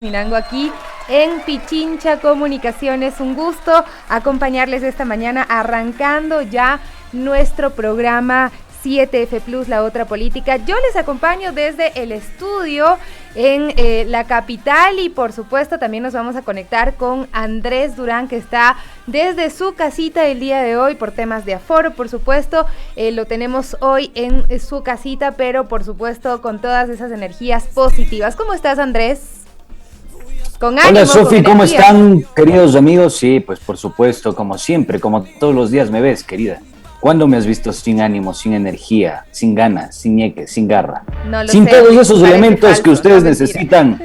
Terminando aquí en Pichincha Comunicaciones, un gusto acompañarles esta mañana arrancando ya nuestro programa 7F Plus, la otra política. Yo les acompaño desde el estudio en la capital y por supuesto también nos vamos a conectar con Andrés Durán, que está desde su casita el día de hoy por temas de aforo, por supuesto. Lo tenemos hoy en su casita, pero por supuesto con todas esas energías positivas. ¿Cómo estás, Andrés? Hola Sofi, ¿cómo están, queridos amigos? Sí, pues por supuesto, como siempre, como todos los días me ves, querida. ¿Cuándo me has visto sin ánimo, sin energía, sin ganas, sin ñeque, sin garra? No lo sin sé, todos esos elementos falso, que ustedes no, necesitan,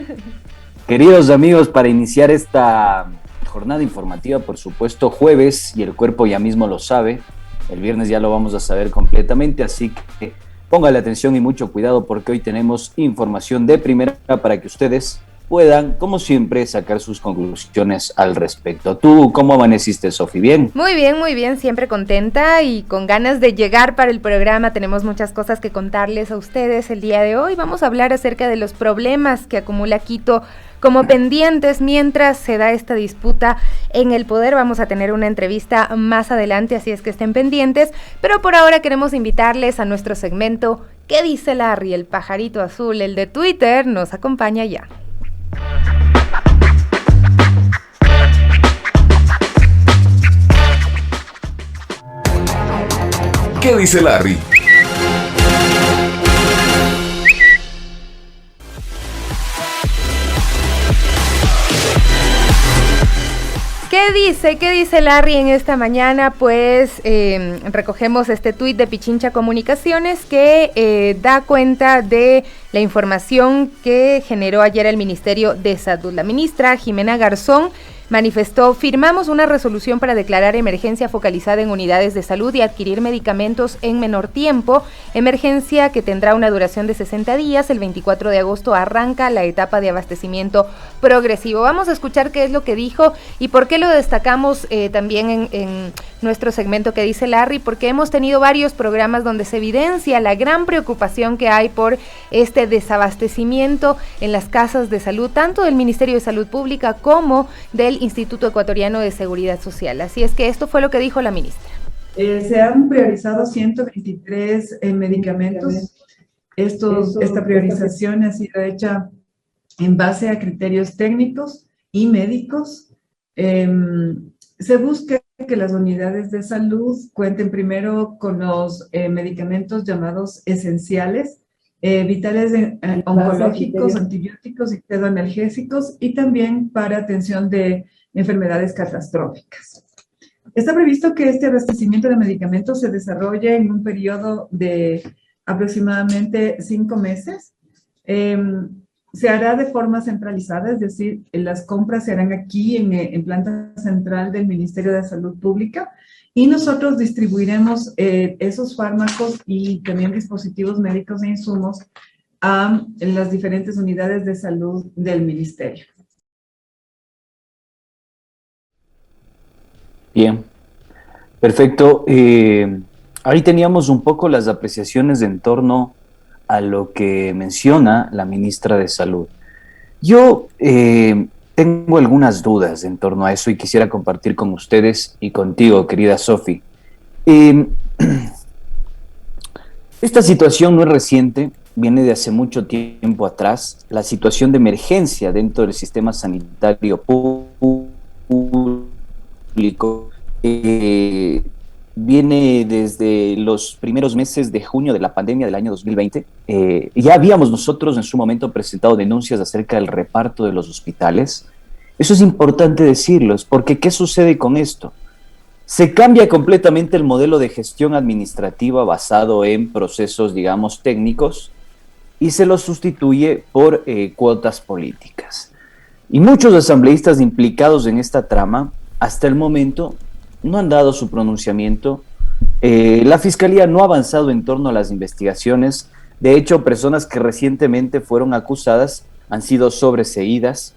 queridos amigos, para iniciar esta jornada informativa, por supuesto, jueves, y el cuerpo ya mismo lo sabe. El viernes ya lo vamos a saber completamente, así que póngale atención y mucho cuidado porque hoy tenemos información de primera para que ustedes puedan, como siempre, sacar sus conclusiones al respecto. ¿Tú cómo amaneciste, Sofi? ¿Bien? Muy bien, siempre contenta y con ganas de llegar para el programa. Tenemos muchas cosas que contarles a ustedes el día de hoy. Vamos a hablar acerca de los problemas que acumula Quito como pendientes mientras se da esta disputa en el poder. Vamos a tener una entrevista más adelante, así es que estén pendientes, pero por ahora queremos invitarles a nuestro segmento ¿Qué dice Larry? El pajarito azul, el de Twitter, nos acompaña ya. ¿Qué dice Larry? ¿Qué dice Larry en esta mañana? Pues recogemos este tuit de Pichincha Comunicaciones que da cuenta de la información que generó ayer el Ministerio de Salud. La ministra Jimena Garzón manifestó: firmamos una resolución para declarar emergencia focalizada en unidades de salud y adquirir medicamentos en menor tiempo, emergencia que tendrá una duración de 60 días. El 24 de agosto arranca la etapa de abastecimiento progresivo. Vamos a escuchar qué es lo que dijo y por qué lo destacamos también en nuestro segmento que dice Larry, porque hemos tenido varios programas donde se evidencia la gran preocupación que hay por este desabastecimiento en las casas de salud, tanto del Ministerio de Salud Pública como del Instituto Ecuatoriano de Seguridad Social. Así es que esto fue lo que dijo la ministra. Se han priorizado 123 medicamentos. Esta priorización ha sido hecha en base a criterios técnicos y médicos. Se busca que las unidades de salud cuenten primero con los medicamentos llamados esenciales, vitales oncológicos, antibióticos y pseudoanalgésicos, y también para atención de enfermedades catastróficas. Está previsto que este abastecimiento de medicamentos se desarrolle en un periodo de aproximadamente 5 meses. Se hará de forma centralizada, es decir, las compras se harán aquí en planta central del Ministerio de Salud Pública, y nosotros distribuiremos esos fármacos y también dispositivos médicos e insumos a las diferentes unidades de salud del ministerio. Bien, perfecto. Ahí teníamos un poco las apreciaciones en torno a lo que menciona la ministra de Salud. Yo tengo algunas dudas en torno a eso y quisiera compartir con ustedes y contigo, querida Sofi. Esta situación no es reciente, viene de hace mucho tiempo atrás. La situación de emergencia dentro del sistema sanitario público viene desde los primeros meses de junio de la pandemia del año 2020. Ya habíamos nosotros en su momento presentado denuncias acerca del reparto de los hospitales. Eso es importante decirlo, porque ¿qué sucede con esto? Se cambia completamente el modelo de gestión administrativa basado en procesos, digamos, técnicos, y se lo sustituye por cuotas políticas. Y muchos asambleístas implicados en esta trama, hasta el momento, no han dado su pronunciamiento. La Fiscalía no ha avanzado en torno a las investigaciones. De hecho, personas que recientemente fueron acusadas han sido sobreseídas.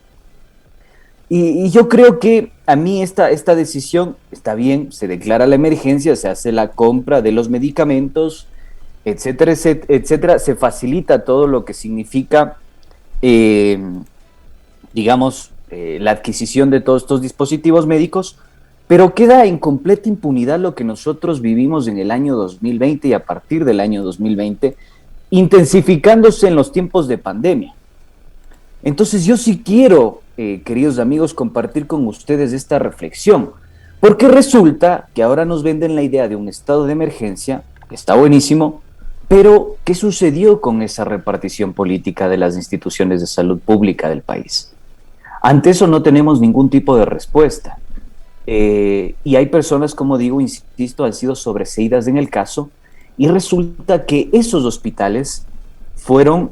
Y yo creo que a mí esta decisión está bien, se declara la emergencia, se hace la compra de los medicamentos, etcétera, etcétera, se facilita todo lo que significa digamos, la adquisición de todos estos dispositivos médicos, pero queda en completa impunidad lo que nosotros vivimos en el año 2020 y a partir del año 2020, intensificándose en los tiempos de pandemia. Entonces yo sí quiero, queridos amigos, compartir con ustedes esta reflexión, porque resulta que ahora nos venden la idea de un estado de emergencia, que está buenísimo, pero ¿qué sucedió con esa repartición política de las instituciones de salud pública del país? Ante eso no tenemos ningún tipo de respuesta. Y hay personas, como digo, insisto, han sido sobreseídas en el caso, y resulta que esos hospitales fueron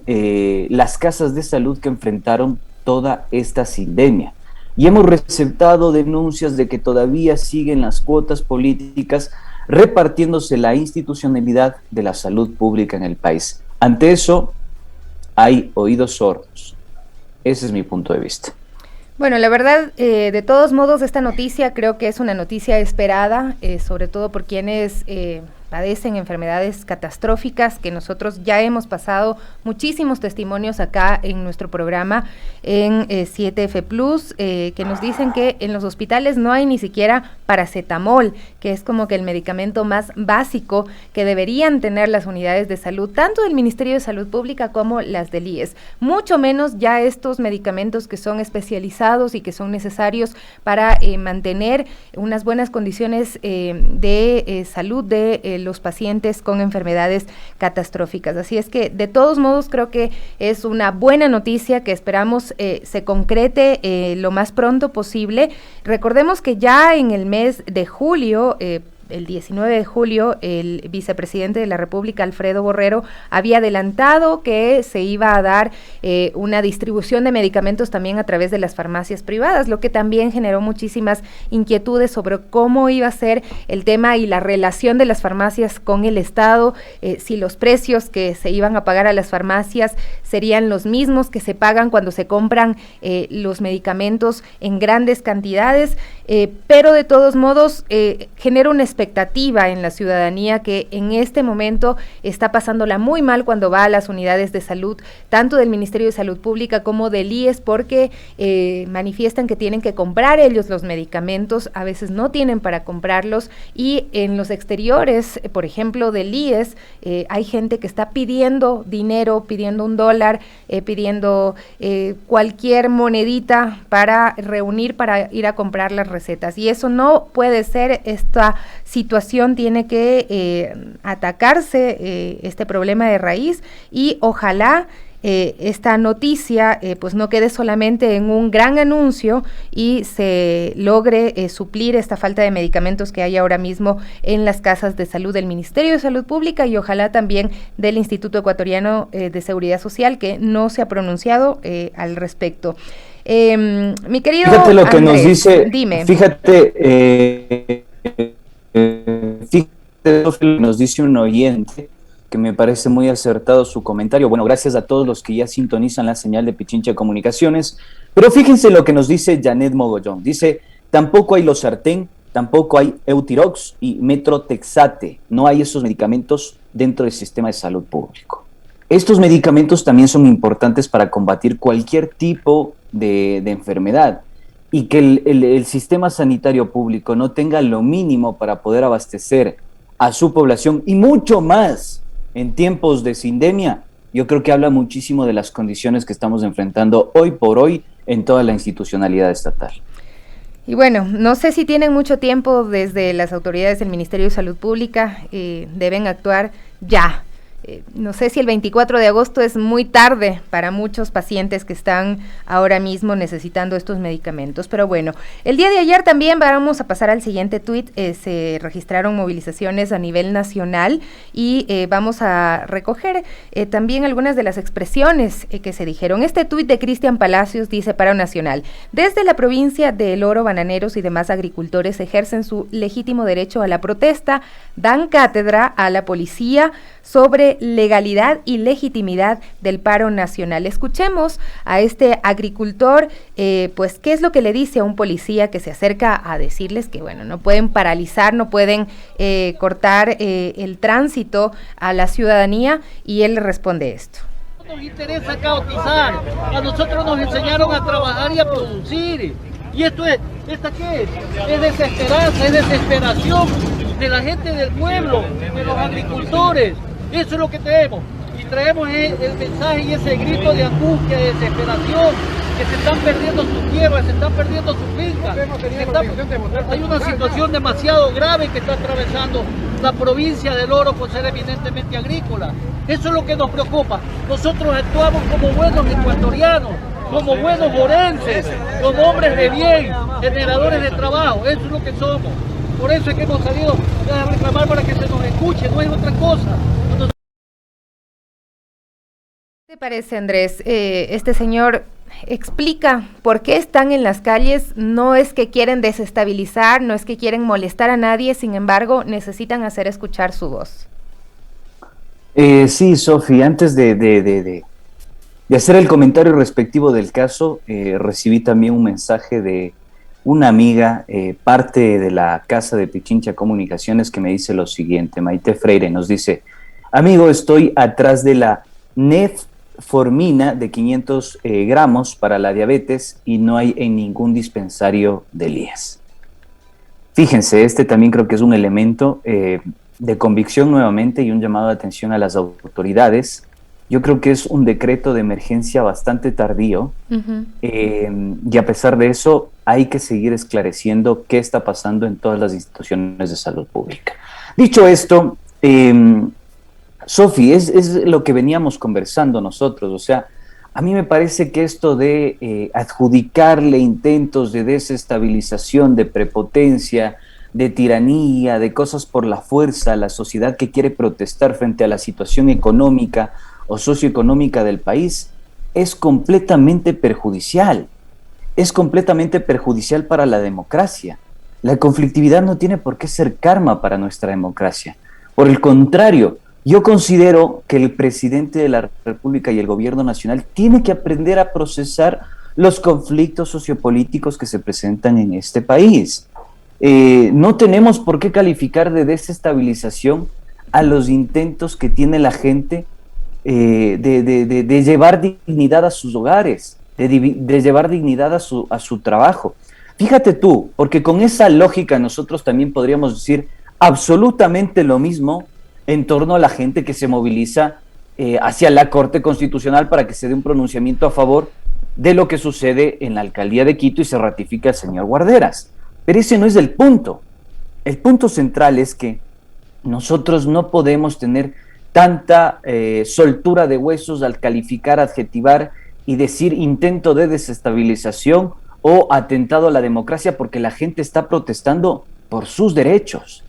las casas de salud que enfrentaron toda esta sindemia. Y hemos receptado denuncias de que todavía siguen las cuotas políticas repartiéndose la institucionalidad de la salud pública en el país. Ante eso, hay oídos sordos. Ese es mi punto de vista. Bueno, la verdad, de todos modos, esta noticia creo que es una noticia esperada, sobre todo por quienes padecen enfermedades catastróficas, que nosotros ya hemos pasado muchísimos testimonios acá en nuestro programa en 7F Plus, que nos dicen que en los hospitales no hay ni siquiera paracetamol, que es como que el medicamento más básico que deberían tener las unidades de salud, tanto del Ministerio de Salud Pública como las del IES, mucho menos ya estos medicamentos que son especializados y que son necesarios para mantener unas buenas condiciones de salud de los pacientes con enfermedades catastróficas. Así es que, de todos modos, creo que es una buena noticia que esperamos se concrete lo más pronto posible. Recordemos que ya en el mes de julio, el 19 de julio, el vicepresidente de la República, Alfredo Borrero, había adelantado que se iba a dar una distribución de medicamentos también a través de las farmacias privadas, lo que también generó muchísimas inquietudes sobre cómo iba a ser el tema y la relación de las farmacias con el Estado, si los precios que se iban a pagar a las farmacias serían los mismos que se pagan cuando se compran los medicamentos en grandes cantidades, pero de todos modos genera una expectativa en la ciudadanía que en este momento está pasándola muy mal cuando va a las unidades de salud, tanto del Ministerio de Salud Pública como del IES, porque manifiestan que tienen que comprar ellos los medicamentos, a veces no tienen para comprarlos, y en los exteriores, por ejemplo, del IES, hay gente que está pidiendo dinero, pidiendo $1, pidiendo cualquier monedita para reunir, para ir a comprar las recetas, y eso no puede ser. Esta situación tiene que atacarse, este problema de raíz, y ojalá esta noticia pues no quede solamente en un gran anuncio y se logre suplir esta falta de medicamentos que hay ahora mismo en las casas de salud del Ministerio de Salud Pública y ojalá también del Instituto Ecuatoriano de Seguridad Social, que no se ha pronunciado al respecto. Mi querido fíjate lo que Andrés, nos dice, dime. Fíjate lo que nos dice un oyente, que me parece muy acertado su comentario. Bueno, gracias a todos los que ya sintonizan la señal de Pichincha Comunicaciones, pero fíjense lo que nos dice Janet Mogollón. Dice, tampoco hay Losartán, tampoco hay Eutirox y Metrotexate, no hay esos medicamentos dentro del sistema de salud público. Estos medicamentos también son importantes para combatir cualquier tipo de enfermedad, y que el sistema sanitario público no tenga lo mínimo para poder abastecer a su población y mucho más en tiempos de sindemia, yo creo que habla muchísimo de las condiciones que estamos enfrentando hoy por hoy en toda la institucionalidad estatal. Y bueno, no sé si tienen mucho tiempo desde las autoridades del Ministerio de Salud Pública, deben actuar ya. No sé si el 24 de agosto es muy tarde para muchos pacientes que están ahora mismo necesitando estos medicamentos, pero bueno, el día de ayer también vamos a pasar al siguiente tuit, se registraron movilizaciones a nivel nacional y vamos a recoger también algunas de las expresiones que se dijeron. Este tuit de Cristian Palacios dice: Paro Nacional, desde la provincia de El Oro, bananeros y demás agricultores ejercen su legítimo derecho a la protesta, dan cátedra a la policía sobre legalidad y legitimidad del paro nacional. Escuchemos a este agricultor, pues qué es lo que le dice a un policía que se acerca a decirles que, bueno, no pueden paralizar, no pueden cortar el tránsito a la ciudadanía, y él le responde esto. Nos interesa caotizar, a nosotros nos enseñaron a trabajar y a producir. ¿Y esta qué es? Es desesperanza, es desesperación de la gente del pueblo, de los agricultores. Eso es lo que tenemos. Y traemos el mensaje y ese grito de angustia, de desesperación, que se están perdiendo sus tierras, se están perdiendo sus fincas. Hay una situación demasiado grave que está atravesando la provincia del Oro por ser eminentemente agrícola. Eso es lo que nos preocupa. Nosotros actuamos como buenos ecuatorianos, como buenos morenses, como hombres de bien, generadores de trabajo. Eso es lo que somos. Por eso es que hemos salido a reclamar para que se nos escuche, no es otra cosa. ¿Qué te parece, Andrés? Este señor explica por qué están en las calles. No es que quieren desestabilizar, no es que quieren molestar a nadie, sin embargo, necesitan hacer escuchar su voz. Sí, Sofi, antes de hacer el comentario respectivo del caso, recibí también un mensaje de una amiga, parte de la casa de Pichincha Comunicaciones, que me dice lo siguiente. Maite Freire nos dice: amigo, estoy atrás de la Metformina de 500 gramos para la diabetes y no hay en ningún dispensario del IES. Fíjense, este también creo que es un elemento de convicción nuevamente y un llamado de atención a las autoridades. Yo creo que es un decreto de emergencia bastante tardío, y a pesar de eso hay que seguir esclareciendo qué está pasando en todas las instituciones de salud pública. Dicho esto, Sofi, es lo que veníamos conversando nosotros. O sea, a mí me parece que esto de adjudicarle intentos de desestabilización, de prepotencia, de tiranía, de cosas por la fuerza a la sociedad que quiere protestar frente a la situación económica o socioeconómica del país, es completamente perjudicial. Es completamente perjudicial para la democracia. La conflictividad no tiene por qué ser karma para nuestra democracia. Por el contrario, yo considero que el presidente de la República y el gobierno nacional tiene que aprender a procesar los conflictos sociopolíticos que se presentan en este país. No tenemos por qué calificar de desestabilización a los intentos que tiene la gente de llevar dignidad a sus hogares, de llevar dignidad a su trabajo. Fíjate tú, porque con esa lógica nosotros también podríamos decir absolutamente lo mismo en torno a la gente que se moviliza hacia la Corte Constitucional para que se dé un pronunciamiento a favor de lo que sucede en la alcaldía de Quito y se ratifica el señor Guarderas. Pero ese no es el punto. El punto central es que nosotros no podemos tener tanta soltura de huesos al calificar, adjetivar y decir intento de desestabilización o atentado a la democracia, porque la gente está protestando por sus derechos.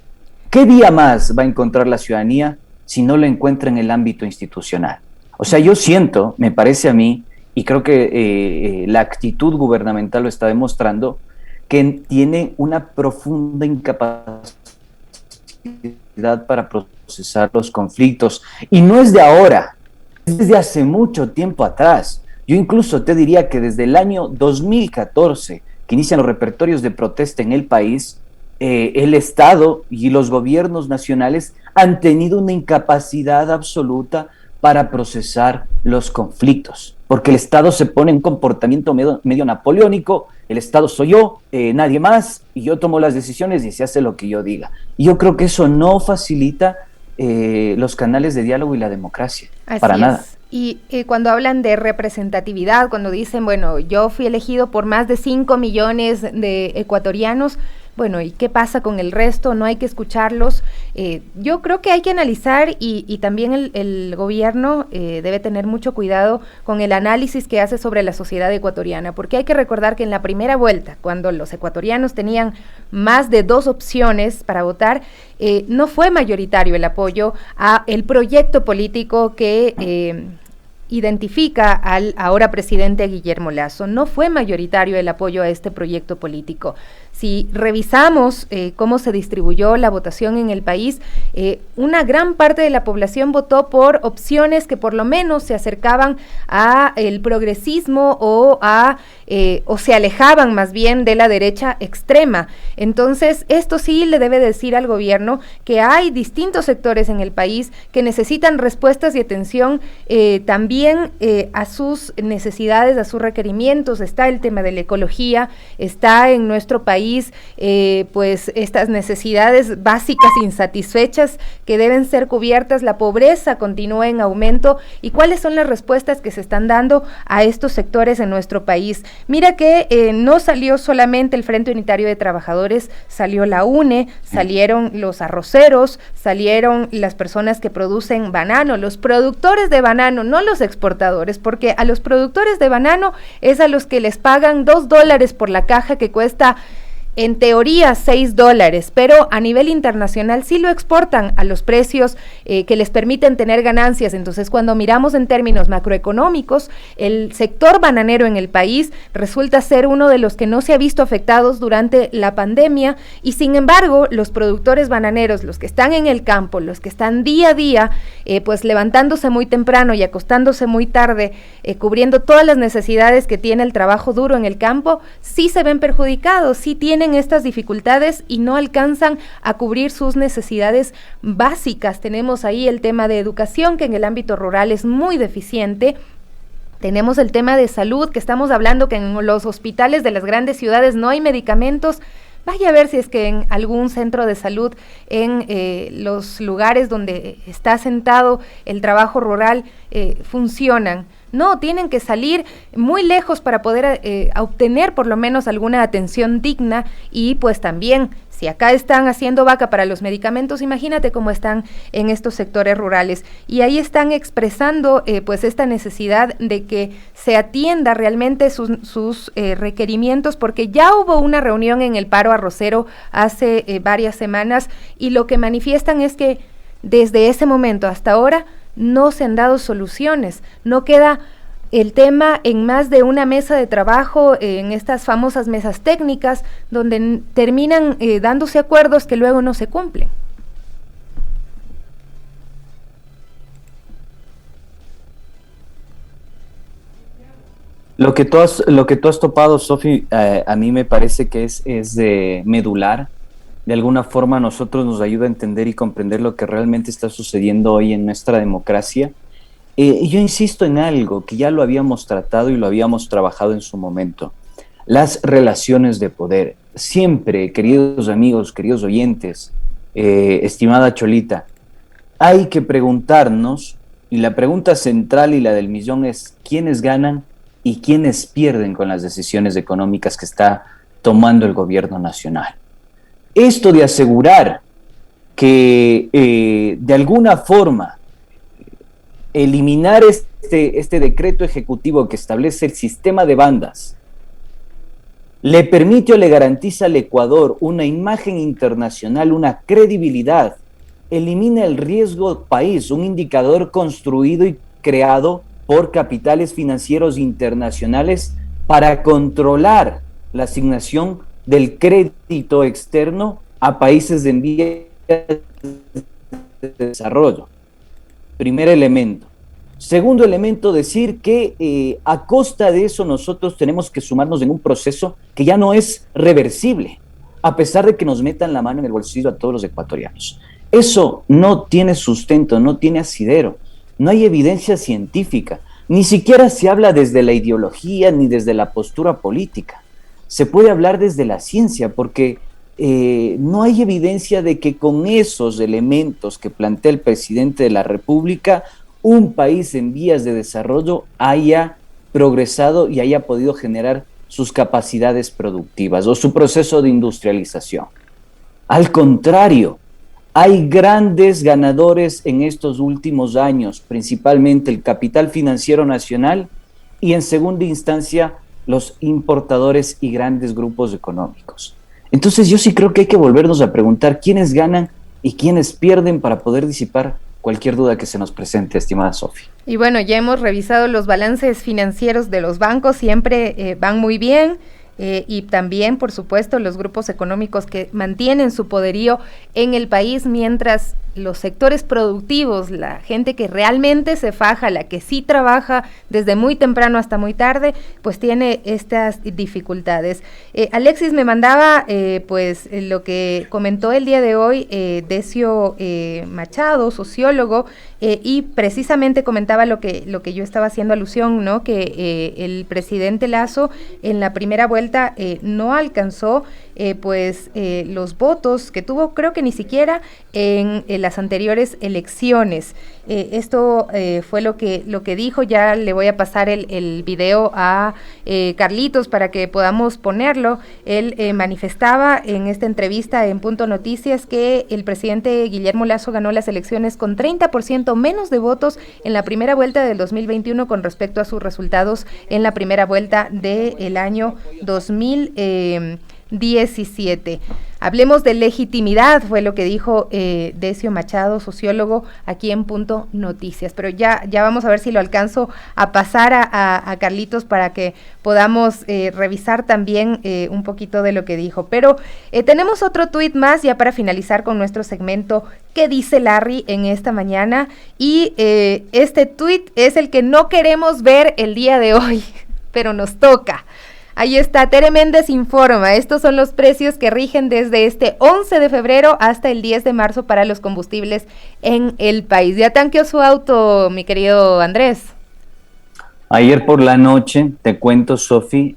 ¿Qué vía más va a encontrar la ciudadanía si no lo encuentra en el ámbito institucional? O sea, yo siento, me parece a mí, y creo que la actitud gubernamental lo está demostrando, que tiene una profunda incapacidad para procesar los conflictos. Y no es de ahora, es desde hace mucho tiempo atrás. Yo incluso te diría que desde el año 2014, que inician los repertorios de protesta en el país, el Estado y los gobiernos nacionales han tenido una incapacidad absoluta para procesar los conflictos, porque el Estado se pone en un comportamiento medio napoleónico. El Estado soy yo, nadie más, y yo tomo las decisiones y se hace lo que yo diga. Y yo creo que eso no facilita los canales de diálogo y la democracia, para nada. Y cuando hablan de representatividad, cuando dicen, bueno, yo fui elegido por más de 5 millones de ecuatorianos, bueno, ¿y qué pasa con el resto? No hay que escucharlos. Yo creo que hay que analizar y también el gobierno debe tener mucho cuidado con el análisis que hace sobre la sociedad ecuatoriana, porque hay que recordar que en la primera vuelta, cuando los ecuatorianos tenían más de 2 opciones para votar, no fue mayoritario el apoyo a el proyecto político que identifica al ahora presidente Guillermo Lasso. No fue mayoritario el apoyo a este proyecto político. Si revisamos cómo se distribuyó la votación en el país, una gran parte de la población votó por opciones que por lo menos se acercaban a el progresismo o se alejaban más bien de la derecha extrema. Entonces, esto sí le debe decir al gobierno que hay distintos sectores en el país que necesitan respuestas y atención también también a sus necesidades, a sus requerimientos. Está el tema de la ecología, está en nuestro país pues estas necesidades básicas insatisfechas que deben ser cubiertas, la pobreza continúa en aumento, y cuáles son las respuestas que se están dando a estos sectores en nuestro país. Mira que no salió solamente el Frente Unitario de Trabajadores, salió la UNE, salieron los arroceros, salieron las personas que producen banano, los productores de banano, no los exportadores, porque a los productores de banano es a los que les pagan $2 por la caja, que cuesta en teoría $6, pero a nivel internacional sí lo exportan a los precios que les permiten tener ganancias. Entonces, cuando miramos en términos macroeconómicos, el sector bananero en el país resulta ser uno de los que no se ha visto afectados durante la pandemia, y sin embargo, los productores bananeros, los que están en el campo, los que están día a día, pues levantándose muy temprano y acostándose muy tarde, cubriendo todas las necesidades que tiene el trabajo duro en el campo, sí se ven perjudicados, sí tienen estas dificultades y no alcanzan a cubrir sus necesidades básicas. Tenemos ahí el tema de educación, que en el ámbito rural es muy deficiente. Tenemos el tema de salud, que estamos hablando que en los hospitales de las grandes ciudades no hay medicamentos. Vaya a ver si es que en algún centro de salud, en los lugares donde está asentado el trabajo rural, funcionan. No, tienen que salir muy lejos para poder obtener por lo menos alguna atención digna. Y pues también, si acá están haciendo vaca para los medicamentos, imagínate cómo están en estos sectores rurales. Y ahí están expresando pues esta necesidad de que se atienda realmente sus requerimientos, porque ya hubo una reunión en el paro arrocero hace varias semanas, y lo que manifiestan es que desde ese momento hasta ahora no se han dado soluciones, no queda el tema en más de una mesa de trabajo, en estas famosas mesas técnicas, donde terminan dándose acuerdos que luego no se cumplen. Lo que tú has topado, Sofi, a mí me parece que es de medular. De alguna forma, a nosotros nos ayuda a entender y comprender lo que realmente está sucediendo hoy en nuestra democracia. Y yo insisto en algo que ya lo habíamos tratado y lo habíamos trabajado en su momento: las relaciones de poder. Siempre, queridos amigos, queridos oyentes, estimada Cholita, hay que preguntarnos, y la pregunta central y la del millón es: ¿quiénes ganan y quiénes pierden con las decisiones económicas que está tomando el gobierno nacional? Esto de asegurar que de alguna forma eliminar este decreto ejecutivo que establece el sistema de bandas le permite o le garantiza al Ecuador una imagen internacional, una credibilidad, elimina el riesgo país, un indicador construido y creado por capitales financieros internacionales para controlar la asignación del crédito externo a países en vías de desarrollo. Primer elemento. Segundo elemento, decir que a costa de eso nosotros tenemos que sumarnos en un proceso que ya no es reversible, a pesar de que nos metan la mano en el bolsillo a todos los ecuatorianos. Eso no tiene sustento, no tiene asidero, no hay evidencia científica, ni siquiera se habla desde la ideología ni desde la postura política. Se puede hablar desde la ciencia, porque no hay evidencia de que con esos elementos que plantea el presidente de la República, un país en vías de desarrollo haya progresado y haya podido generar sus capacidades productivas o su proceso de industrialización. Al contrario, hay grandes ganadores en estos últimos años, principalmente el capital financiero nacional y en segunda instancia los importadores y grandes grupos económicos. Entonces yo sí creo que hay que volvernos a preguntar quiénes ganan y quiénes pierden para poder disipar cualquier duda que se nos presente, estimada Sofi. Y bueno, ya hemos revisado los balances financieros de los bancos, siempre van muy bien. Y también, por supuesto, los grupos económicos que mantienen su poderío en el país, mientras los sectores productivos, la gente que realmente se faja, la que sí trabaja desde muy temprano hasta muy tarde, pues tiene estas dificultades. Alexis me mandaba pues lo que comentó el día de hoy Decio Machado, sociólogo, y precisamente comentaba lo que yo estaba haciendo alusión, ¿no? Que el presidente Lasso en la primera vuelta no alcanzó los votos que tuvo, creo que ni siquiera en las anteriores elecciones. Esto fue lo que dijo. Ya le voy a pasar el video a Carlitos para que podamos ponerlo. Él manifestaba en esta entrevista en Punto Noticias que el presidente Guillermo Lasso ganó las elecciones con 30% menos de votos en la primera vuelta del 2021 con respecto a sus resultados en la primera vuelta del año 2017. Hablemos de legitimidad, fue lo que dijo Decio Machado, sociólogo, aquí en Punto Noticias. Pero ya vamos a ver si lo alcanzo a pasar a Carlitos para que podamos revisar también un poquito de lo que dijo. Pero tenemos otro tuit más ya para finalizar con nuestro segmento ¿Qué dice Larry? En esta mañana? Y este tuit es el que no queremos ver el día de hoy, pero nos toca. Ahí está, Tere Méndez informa, estos son los precios que rigen desde este 11 de febrero hasta el 10 de marzo para los combustibles en el país. ¿Ya tanqueó su auto, mi querido Andrés? Ayer por la noche, te cuento, Sofi,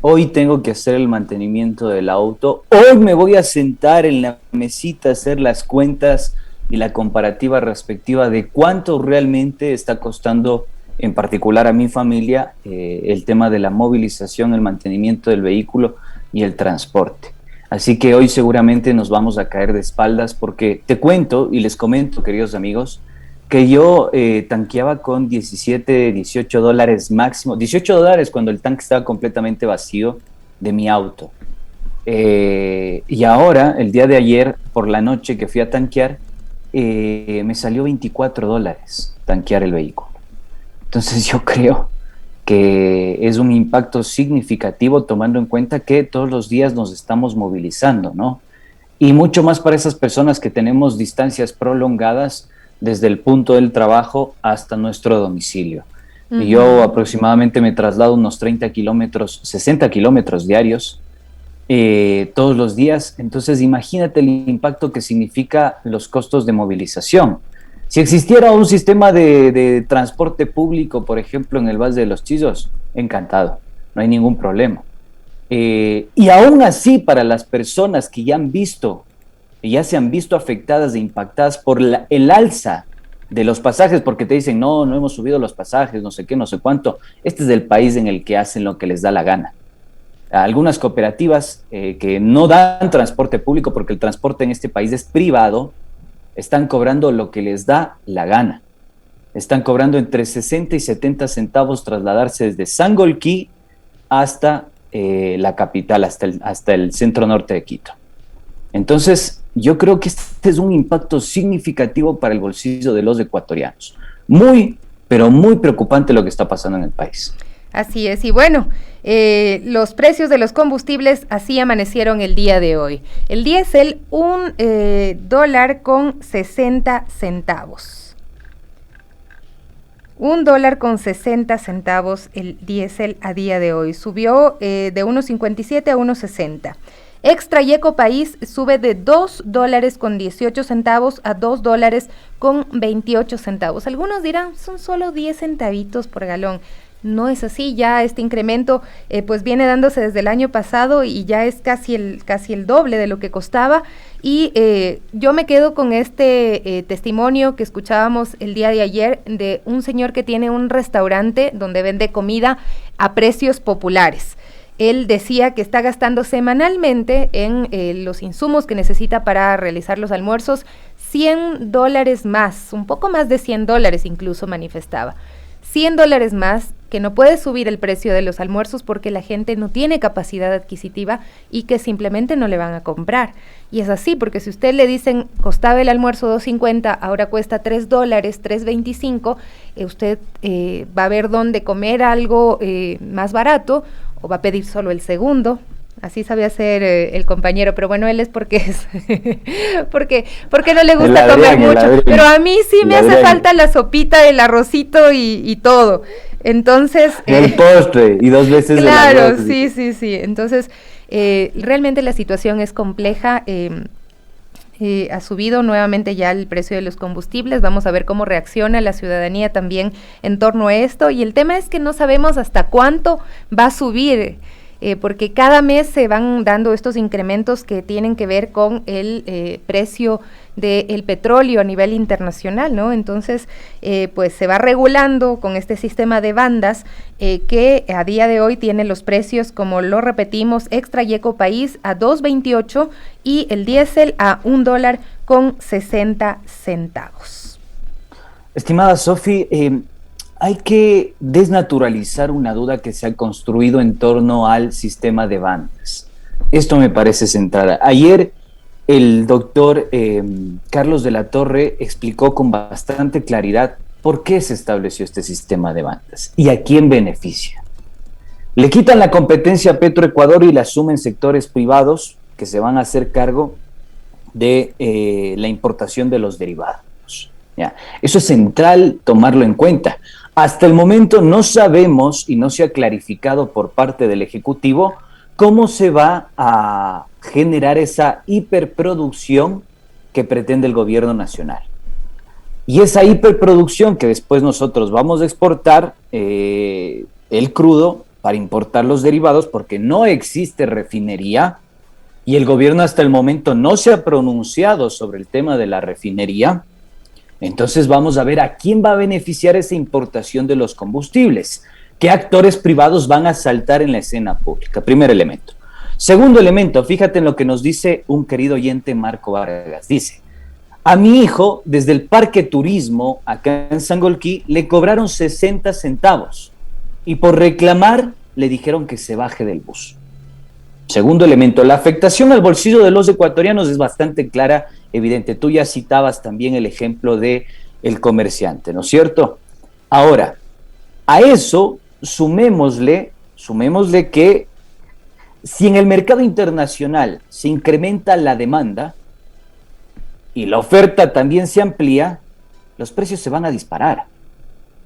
hoy tengo que hacer el mantenimiento del auto. Hoy me voy a sentar en la mesita a hacer las cuentas y la comparativa respectiva de cuánto realmente está costando, en particular a mi familia, el tema de la movilización, el mantenimiento del vehículo y el transporte. Así que hoy seguramente nos vamos a caer de espaldas porque te cuento y les comento, queridos amigos, que yo tanqueaba con 17, 18 dólares máximo, 18 dólares cuando el tanque estaba completamente vacío de mi auto. Y ahora, el día de ayer, por la noche que fui a tanquear, me salió 24 dólares tanquear el vehículo. Entonces yo creo que es un impacto significativo tomando en cuenta que todos los días nos estamos movilizando, ¿no? Y mucho más para esas personas que tenemos distancias prolongadas desde el punto del trabajo hasta nuestro domicilio. Uh-huh. Y yo aproximadamente me traslado unos 30 kilómetros, 60 kilómetros diarios todos los días. Entonces imagínate el impacto que significa los costos de movilización. Si existiera un sistema de transporte público, por ejemplo, en el Valle de los Chillos, encantado, no hay ningún problema. Y aún así, para las personas que ya se han visto afectadas e impactadas por el alza de los pasajes, porque te dicen, no hemos subido los pasajes, no sé qué, no sé cuánto. Este es el país en el que hacen lo que les da la gana. Algunas cooperativas que no dan transporte público, porque el transporte en este país es privado, están cobrando lo que les da la gana. Están cobrando entre 60 y 70 centavos trasladarse desde Sangolquí hasta la capital, hasta el centro norte de Quito. Entonces, yo creo que este es un impacto significativo para el bolsillo de los ecuatorianos. Muy, pero muy preocupante lo que está pasando en el país. Así es, y bueno, los precios de los combustibles así amanecieron el día de hoy. El diésel, $1 con 60 centavos. $1.60 el diésel a día de hoy. Subió de 1.57 a 1.60. Extra y Eco País sube de $2 con 18 centavos a $2 con 28 centavos. Algunos dirán, son solo 10 centavitos por galón. No es así, ya este incremento pues viene dándose desde el año pasado y ya es casi el doble de lo que costaba. Y yo me quedo con este testimonio que escuchábamos el día de ayer de un señor que tiene un restaurante donde vende comida a precios populares. Él decía que está gastando semanalmente en los insumos que necesita para realizar los almuerzos $100 más, un poco más de $100 incluso manifestaba. $100 más, que no puede subir el precio de los almuerzos porque la gente no tiene capacidad adquisitiva y que simplemente no le van a comprar. Y es así, porque si usted le dicen costaba el almuerzo $2.50, ahora cuesta $3, $3.25, usted va a ver dónde comer algo más barato o va a pedir solo el segundo. Así sabía hacer el compañero, pero bueno, él es porque no le gusta comer mucho, pero a mí sí me hace falta la sopita, el arrocito y todo. Entonces el postre y 2 veces claro, el arroz. Sí. Entonces realmente la situación es compleja. ha subido nuevamente ya el precio de los combustibles. Vamos a ver cómo reacciona la ciudadanía también en torno a esto. Y el tema es que no sabemos hasta cuánto va a subir, porque cada mes se van dando estos incrementos que tienen que ver con el precio del petróleo a nivel internacional, ¿no? Entonces, pues se va regulando con este sistema de bandas que a día de hoy tiene los precios, como lo repetimos, Extra y Eco País a $2.28 y el diésel a $1.60. Estimada Sofi, hay que desnaturalizar una duda que se ha construido en torno al sistema de bandas. Esto me parece central. Ayer el doctor Carlos de la Torre explicó con bastante claridad por qué se estableció este sistema de bandas y a quién beneficia. Le quitan la competencia a Petroecuador y la asumen sectores privados que se van a hacer cargo de la importación de los derivados. ¿Ya? Eso es central tomarlo en cuenta. Hasta el momento no sabemos y no se ha clarificado por parte del Ejecutivo cómo se va a generar esa hiperproducción que pretende el gobierno nacional. Y esa hiperproducción que después nosotros vamos a exportar el crudo para importar los derivados, porque no existe refinería y el gobierno hasta el momento no se ha pronunciado sobre el tema de la refinería. Entonces vamos a ver a quién va a beneficiar esa importación de los combustibles. ¿Qué actores privados van a saltar en la escena pública? Primer elemento. Segundo elemento, fíjate en lo que nos dice un querido oyente, Marco Vargas. Dice, a mi hijo, desde el Parque Turismo, acá en Sangolquí, le cobraron 60 centavos y por reclamar le dijeron que se baje del bus. Segundo elemento, la afectación al bolsillo de los ecuatorianos es bastante clara, evidente. Tú ya citabas también el ejemplo de el comerciante, ¿no es cierto? Ahora, a eso sumémosle que si en el mercado internacional se incrementa la demanda y la oferta también se amplía, los precios se van a disparar.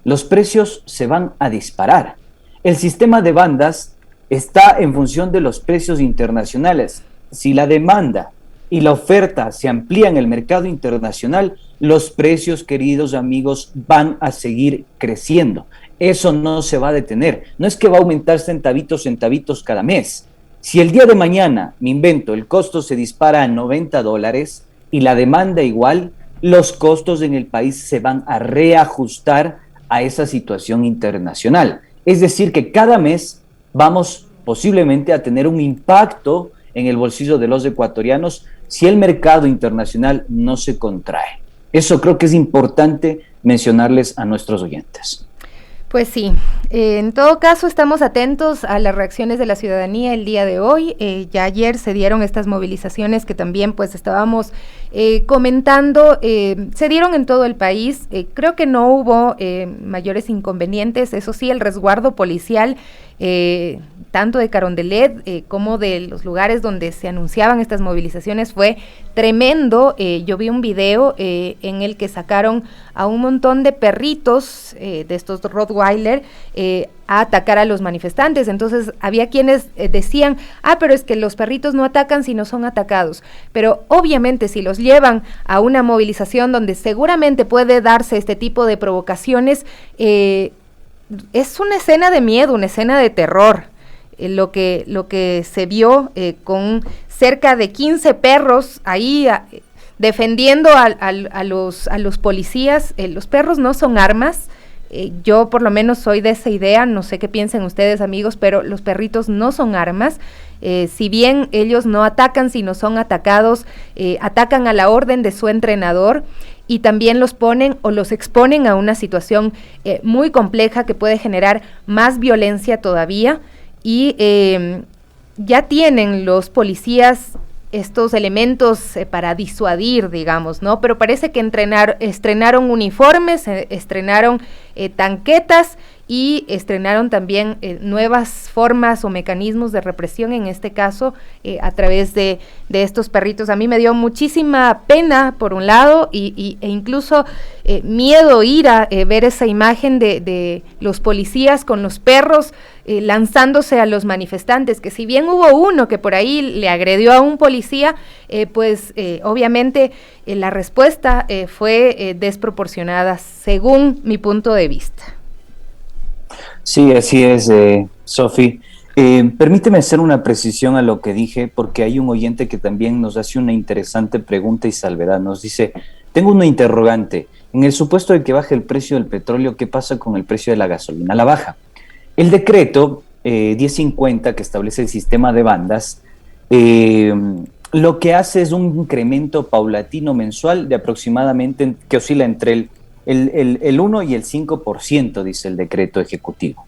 Los precios se van a disparar. El sistema de bandas está en función de los precios internacionales. Si la demanda y la oferta se amplía en el mercado internacional, los precios, queridos amigos, van a seguir creciendo. Eso no se va a detener. No es que va a aumentar centavitos cada mes. Si el día de mañana, me invento, el costo se dispara a $90 y la demanda igual, los costos en el país se van a reajustar a esa situación internacional. Es decir, que cada mes vamos posiblemente a tener un impacto en el bolsillo de los ecuatorianos si el mercado internacional no se contrae. Eso creo que es importante mencionarles a nuestros oyentes. Pues sí, en todo caso estamos atentos a las reacciones de la ciudadanía el día de hoy. Ya ayer se dieron estas movilizaciones que también pues estábamos comentando, se dieron en todo el país. Creo que no hubo mayores inconvenientes, eso sí, el resguardo policial tanto de Carondelet como de los lugares donde se anunciaban estas movilizaciones fue tremendo. Yo vi un video en el que sacaron a un montón de perritos de estos Rottweiler a atacar a los manifestantes. Entonces había quienes decían, pero es que los perritos no atacan si no son atacados, pero obviamente si los llevan a una movilización donde seguramente puede darse este tipo de provocaciones, es una escena de miedo, una escena de terror. Lo que se vio con cerca de 15 perros ahí defendiendo a los policías. Los perros no son armas. Yo por lo menos soy de esa idea, no sé qué piensen ustedes, amigos, pero los perritos no son armas. Si bien ellos no atacan, sino son atacados, atacan a la orden de su entrenador y también los ponen o los exponen a una situación muy compleja que puede generar más violencia todavía. Y ya tienen los policías estos elementos para disuadir, digamos, ¿no? Pero parece que estrenaron uniformes, estrenaron tanquetas y estrenaron también nuevas formas o mecanismos de represión, en este caso a través de estos perritos. A mí me dio muchísima pena por un lado e incluso miedo, ira, ver esa imagen de los policías con los perros lanzándose a los manifestantes, que si bien hubo uno que por ahí le agredió a un policía, pues obviamente la respuesta fue desproporcionada según mi punto de vista. Sí, así es, Sofi. Permíteme hacer una precisión a lo que dije, porque hay un oyente que también nos hace una interesante pregunta y salvedad. Nos dice, tengo una interrogante, en el supuesto de que baje el precio del petróleo, ¿qué pasa con el precio de la gasolina? La baja. El decreto 1050, que establece el sistema de bandas, lo que hace es un incremento paulatino mensual de aproximadamente, que oscila entre el 1 y el 5%, dice el decreto ejecutivo.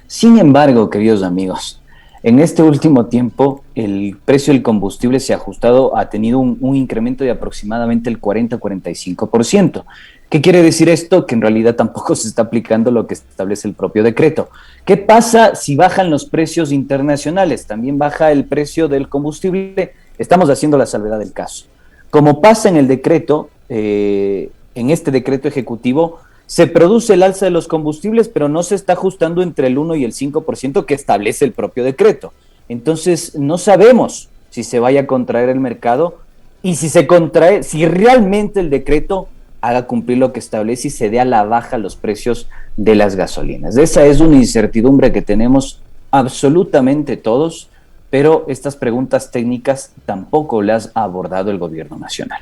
Sin embargo, queridos amigos, en este último tiempo el precio del combustible se ha ajustado, ha tenido un incremento de aproximadamente el 40-45%. ¿Qué quiere decir esto? Que en realidad tampoco se está aplicando lo que establece el propio decreto. ¿Qué pasa si bajan los precios internacionales? También baja el precio del combustible. Estamos haciendo la salvedad del caso. Como pasa en el decreto, en este decreto ejecutivo, se produce el alza de los combustibles, pero no se está ajustando entre el 1 y el 5% que establece el propio decreto. Entonces, no sabemos si se vaya a contraer el mercado y si se contrae, si realmente el decreto haga cumplir lo que establece y se dé a la baja los precios de las gasolinas. Esa es una incertidumbre que tenemos absolutamente todos, pero estas preguntas técnicas tampoco las ha abordado el gobierno nacional.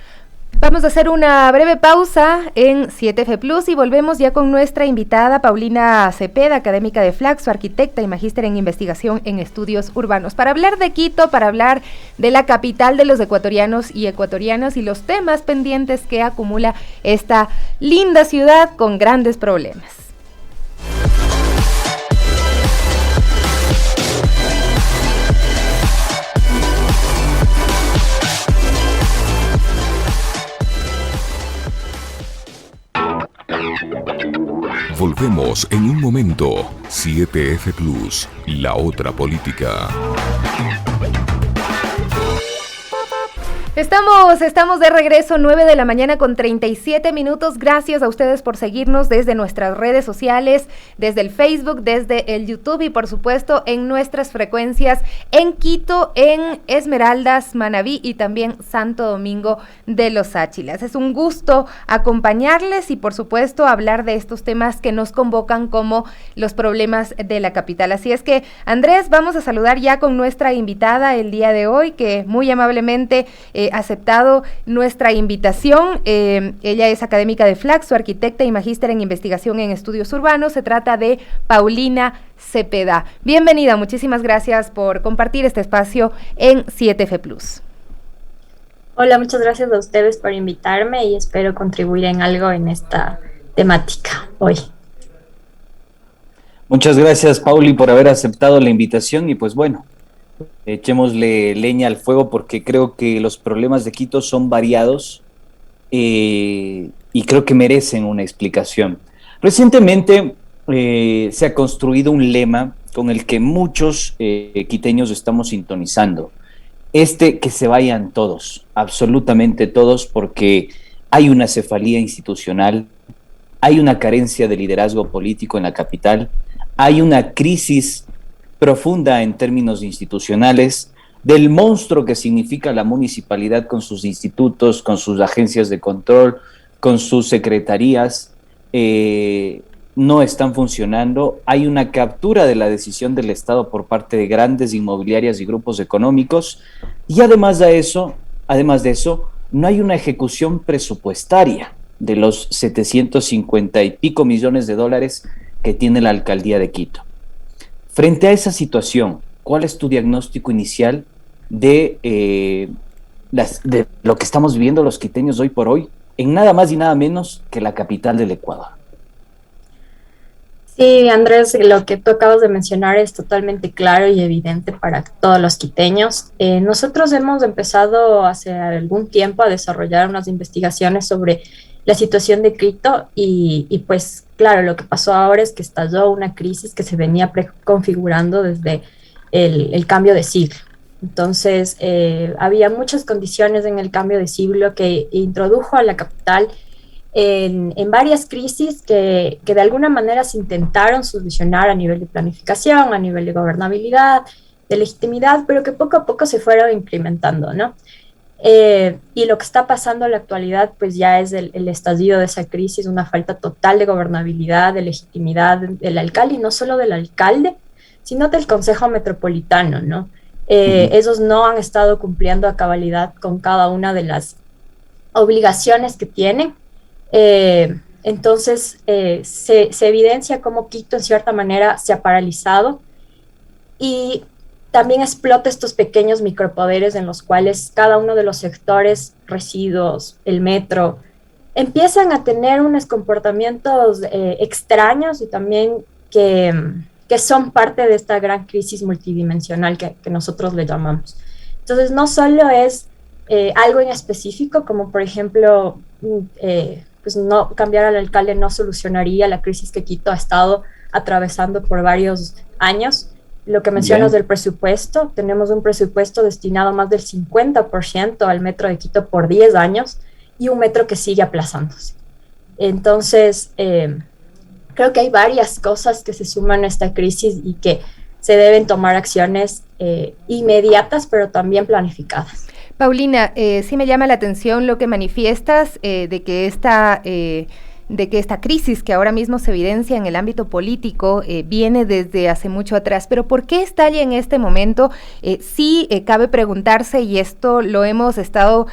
Vamos a hacer una breve pausa en 7F Plus y volvemos ya con nuestra invitada Paulina Cepeda, académica de Flaxo, arquitecta y magíster en investigación en estudios urbanos, para hablar de Quito, para hablar de la capital de los ecuatorianos y ecuatorianas y los temas pendientes que acumula esta linda ciudad con grandes problemas. Volvemos en un momento. 7F Plus, la otra política. Estamos de regreso, 9 de la mañana con 37 minutos. Gracias a ustedes por seguirnos desde nuestras redes sociales, desde el Facebook, desde el YouTube y por supuesto en nuestras frecuencias en Quito, en Esmeraldas, Manabí y también Santo Domingo de los Áchilas. Es un gusto acompañarles y por supuesto hablar de estos temas que nos convocan como los problemas de la capital. Así es que, Andrés, vamos a saludar ya con nuestra invitada el día de hoy, que muy amablemente aceptado nuestra invitación. Ella es académica de Flaxo, arquitecta y magíster en investigación en estudios urbanos. Se trata de Paulina Cepeda. Bienvenida, muchísimas gracias por compartir este espacio en 7F Plus. Hola, muchas gracias a ustedes por invitarme y espero contribuir en algo en esta temática hoy. Muchas gracias, Pauli, por haber aceptado la invitación y pues bueno, echémosle leña al fuego porque creo que los problemas de Quito son variados y creo que merecen una explicación. Recientemente se ha construido un lema con el que muchos quiteños estamos sintonizando. Que se vayan todos, absolutamente todos, porque hay una cefalía institucional, hay una carencia de liderazgo político en la capital, hay una crisis profunda en términos institucionales, del monstruo que significa la municipalidad con sus institutos, con sus agencias de control, con sus secretarías, no están funcionando. Hay una captura de la decisión del Estado por parte de grandes inmobiliarias y grupos económicos, y además de eso, no hay una ejecución presupuestaria de los 750 y pico millones de dólares que tiene la alcaldía de Quito. Frente a esa situación, ¿cuál es tu diagnóstico inicial de lo que estamos viviendo los quiteños hoy por hoy, en nada más y nada menos que la capital del Ecuador? Sí, Andrés, lo que tú acabas de mencionar es totalmente claro y evidente para todos los quiteños. Nosotros hemos empezado hace algún tiempo a desarrollar unas investigaciones sobre la situación de Quito y pues claro, lo que pasó ahora es que estalló una crisis que se venía preconfigurando desde el cambio de siglo. Entonces, había muchas condiciones en el cambio de siglo que introdujo a la capital en varias crisis que de alguna manera se intentaron solucionar a nivel de planificación, a nivel de gobernabilidad, de legitimidad, pero que poco a poco se fueron implementando, ¿no? Y lo que está pasando en la actualidad, pues ya es el estallido de esa crisis, una falta total de gobernabilidad, de legitimidad del alcalde, y no solo del alcalde, sino del Consejo Metropolitano, ¿no? Ellos no han estado cumpliendo a cabalidad con cada una de las obligaciones que tienen. Entonces, se evidencia cómo Quito, en cierta manera, se ha paralizado y también explota estos pequeños micropoderes en los cuales cada uno de los sectores, residuos, el metro, empiezan a tener unos comportamientos extraños y también que son parte de esta gran crisis multidimensional que nosotros le llamamos. Entonces, no solo es algo en específico, como por ejemplo, pues no cambiar al alcalde no solucionaría la crisis que Quito ha estado atravesando por varios años. Lo que mencionas del presupuesto, tenemos un presupuesto destinado más del 50% al metro de Quito por 10 años y un metro que sigue aplazándose. Entonces, creo que hay varias cosas que se suman a esta crisis y que se deben tomar acciones inmediatas, pero también planificadas. Paulina, sí me llama la atención lo que manifiestas de que esta crisis que ahora mismo se evidencia en el ámbito político viene desde hace mucho atrás, pero ¿por qué estalla en este momento? Sí, cabe preguntarse, y esto lo hemos estado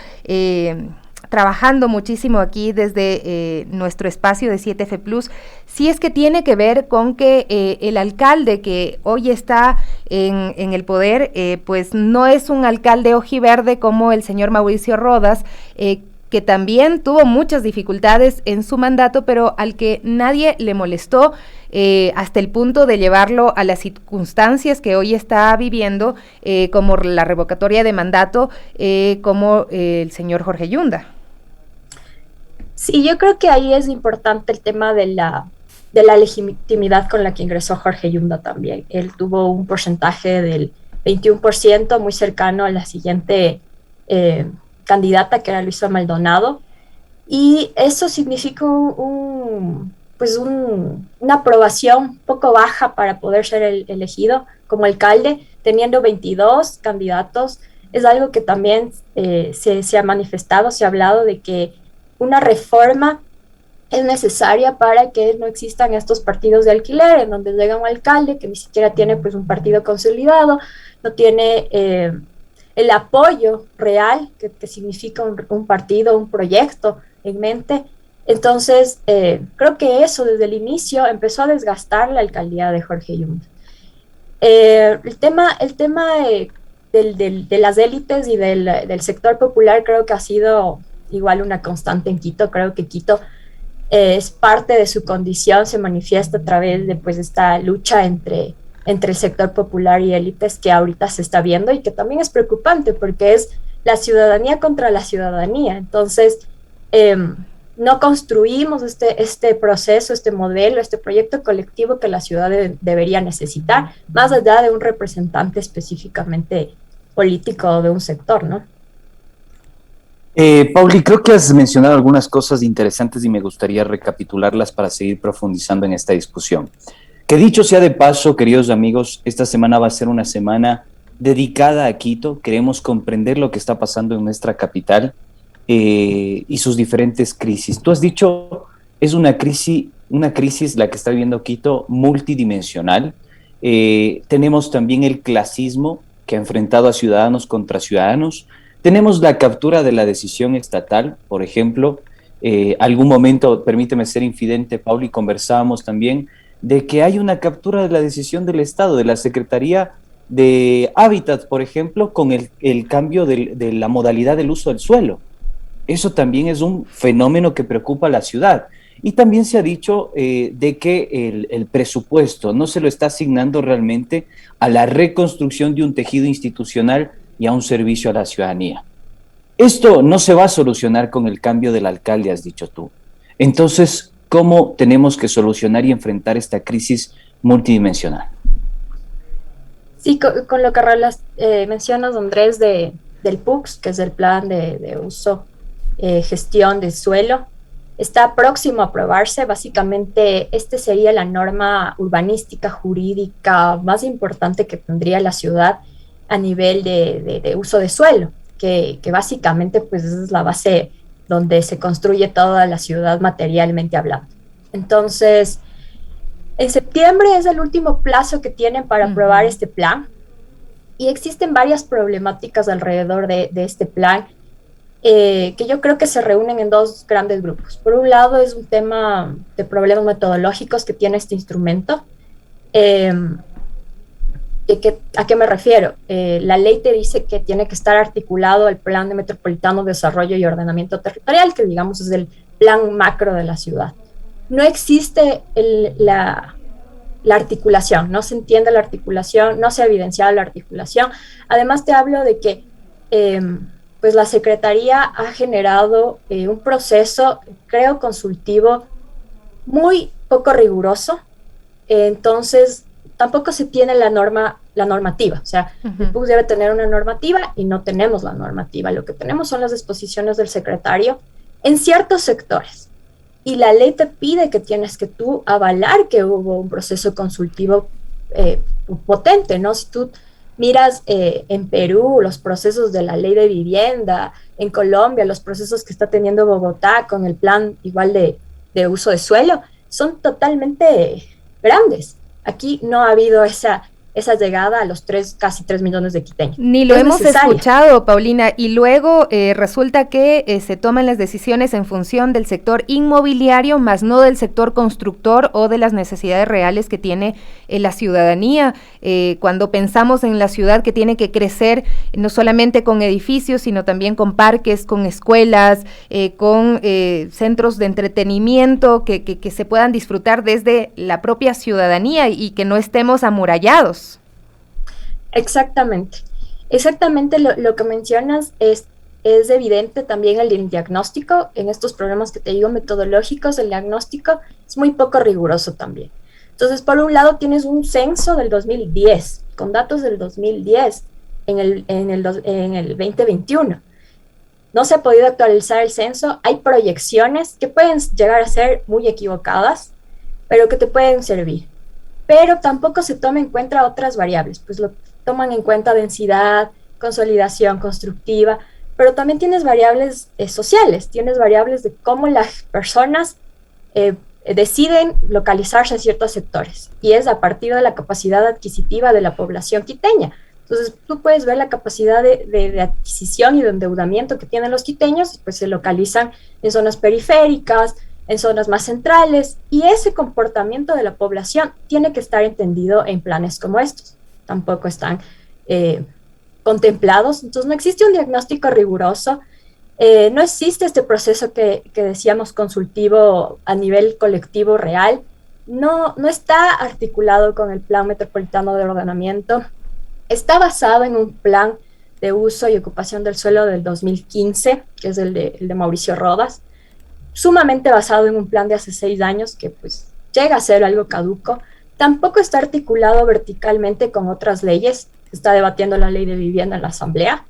trabajando muchísimo aquí desde nuestro espacio de 7F Plus, si es que tiene que ver con que el alcalde que hoy está en el poder, pues no es un alcalde ojiverde como el señor Mauricio Rodas, que también tuvo muchas dificultades en su mandato, pero al que nadie le molestó hasta el punto de llevarlo a las circunstancias que hoy está viviendo, como la revocatoria de mandato, como el señor Jorge Yunda. Sí, yo creo que ahí es importante el tema de la legitimidad con la que ingresó Jorge Yunda también. Él tuvo un porcentaje del 21%, muy cercano a la siguiente candidata, que era Luisa Maldonado, y eso significa una aprobación un poco baja para poder ser elegido como alcalde, teniendo 22 candidatos. Es algo que también se ha manifestado, se ha hablado de que una reforma es necesaria para que no existan estos partidos de alquiler, en donde llega un alcalde que ni siquiera tiene pues un partido consolidado, no tiene el apoyo real que significa un partido, un proyecto en mente. Entonces, creo que eso desde el inicio empezó a desgastar la alcaldía de Jorge Yunda. El tema de las élites y del sector popular creo que ha sido igual una constante en Quito. Creo que Quito es parte de su condición, se manifiesta a través de pues esta lucha entre el sector popular y élites que ahorita se está viendo y que también es preocupante porque es la ciudadanía contra la ciudadanía. Entonces, no construimos este proceso, este modelo, este proyecto colectivo que la ciudad debería necesitar, más allá de un representante específicamente político de un sector, ¿no? Pauli, creo que has mencionado algunas cosas interesantes y me gustaría recapitularlas para seguir profundizando en esta discusión. Que dicho sea de paso, queridos amigos, esta semana va a ser una semana dedicada a Quito. Queremos comprender lo que está pasando en nuestra capital y sus diferentes crisis. Tú has dicho, es una crisis la que está viviendo Quito multidimensional. Tenemos también el clasismo que ha enfrentado a ciudadanos contra ciudadanos. Tenemos la captura de la decisión estatal, por ejemplo. Algún momento, permíteme ser infidente, Pauli, conversábamos también de que hay una captura de la decisión del Estado, de la Secretaría de Hábitat, por ejemplo, con el cambio de la modalidad del uso del suelo. Eso también es un fenómeno que preocupa a la ciudad. Y también se ha dicho de que el presupuesto no se lo está asignando realmente a la reconstrucción de un tejido institucional y a un servicio a la ciudadanía. Esto no se va a solucionar con el cambio del alcalde, has dicho tú. Entonces, ¿cómo tenemos que solucionar y enfrentar esta crisis multidimensional? Sí, con lo que mencionas, Andrés, del PUCS, que es el Plan de Uso, Gestión del Suelo, está próximo a aprobarse. Básicamente, este sería la norma urbanística, jurídica más importante que tendría la ciudad a nivel de uso de suelo, que básicamente pues es la base donde se construye toda la ciudad materialmente hablando. Entonces, en septiembre es el último plazo que tienen para aprobar este plan, y existen varias problemáticas alrededor de este plan, que yo creo que se reúnen en dos grandes grupos. Por un lado es un tema de problemas metodológicos que tiene este instrumento. ¿A qué me refiero? La ley te dice que tiene que estar articulado el Plan de Metropolitano de Desarrollo y Ordenamiento Territorial, que digamos es el plan macro de la ciudad. No existe la articulación, no se entiende la articulación, no se ha evidenciado la articulación. Además te hablo de que pues la Secretaría ha generado un proceso, creo, consultivo muy poco riguroso. Entonces tampoco se tiene la normativa, o sea, el PUC debe tener una normativa y no tenemos la normativa. Lo que tenemos son las disposiciones del secretario en ciertos sectores. Y la ley te pide que tienes que tú avalar que hubo un proceso consultivo potente, ¿no? Si tú miras en Perú los procesos de la ley de vivienda, en Colombia los procesos que está teniendo Bogotá con el plan igual de uso de suelo, son totalmente grandes. Aquí no ha habido esa llegada a los casi 3 millones de quiteños. Ni lo hemos escuchado, Paulina, y luego resulta que se toman las decisiones en función del sector inmobiliario, más no del sector constructor o de las necesidades reales que tiene la ciudadanía. Cuando pensamos en la ciudad que tiene que crecer no solamente con edificios, sino también con parques, con escuelas, con centros de entretenimiento que se puedan disfrutar desde la propia ciudadanía y que no estemos amurallados. Exactamente lo que mencionas es evidente también el diagnóstico. En estos problemas que te digo metodológicos, el diagnóstico es muy poco riguroso también. Entonces, por un lado tienes un censo del 2010, con datos del 2010 en el 2021. No se ha podido actualizar el censo, hay proyecciones que pueden llegar a ser muy equivocadas, pero que te pueden servir. Pero tampoco se toma en cuenta otras variables, pues lo toman en cuenta densidad, consolidación constructiva, pero también tienes variables sociales, tienes variables de cómo las personas deciden localizarse en ciertos sectores, y es a partir de la capacidad adquisitiva de la población quiteña. Entonces tú puedes ver la capacidad de adquisición y de endeudamiento que tienen los quiteños, pues se localizan en zonas periféricas, en zonas más centrales, y ese comportamiento de la población tiene que estar entendido en planes como estos. Tampoco están contemplados, entonces no existe un diagnóstico riguroso, no existe este proceso que decíamos consultivo a nivel colectivo real, no está articulado con el Plan Metropolitano de Ordenamiento, está basado en un plan de uso y ocupación del suelo del 2015, que es el de Mauricio Rodas, sumamente basado en un plan de hace 6 años que pues llega a ser algo caduco. Tampoco está articulado verticalmente con otras leyes. Está debatiendo la ley de vivienda en la Asamblea,